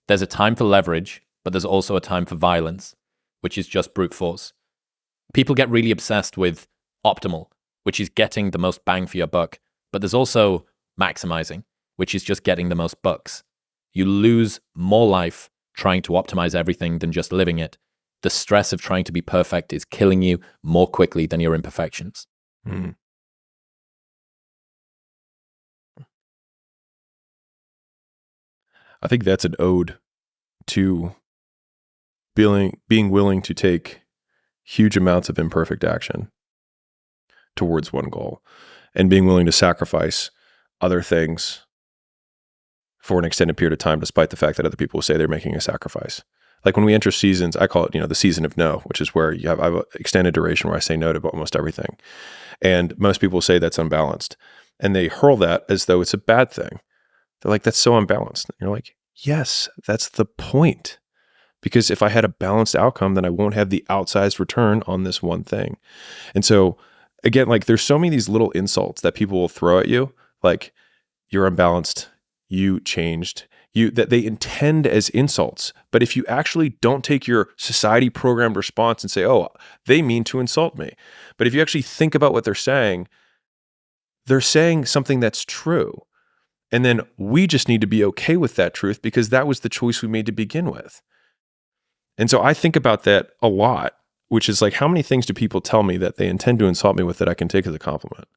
There's a time for leverage, but there's also a time for violence, which is just brute force. People get really obsessed with optimal, which is getting the most bang for your buck, but there's also maximizing, which is just getting the most bucks. You lose more life trying to optimize everything than just living it. The stress of trying to be perfect is killing you more quickly than your imperfections. Mm. I think that's an ode to being willing to take huge amounts of imperfect action towards one goal and being willing to sacrifice other things for an extended period of time, despite the fact that other people will say they're making a sacrifice. Like when we enter seasons, I call it, the season of no, which is where I have an extended duration where I say no to almost everything. And most people say that's unbalanced. And they hurl that as though it's a bad thing. They're like, that's so unbalanced. And you're like, yes, that's the point. Because if I had a balanced outcome, then I won't have the outsized return on this one thing. And so again, like there's so many of these little insults that people will throw at you, like you're unbalanced, you changed, that they intend as insults. But if you actually don't take your society programmed response and say, oh, they mean to insult me. But if you actually think about what they're saying something that's true. And then we just need to be okay with that truth because that was the choice we made to begin with. And so I think about that a lot, which is like, how many things do people tell me that they intend to insult me with that I can take as a compliment?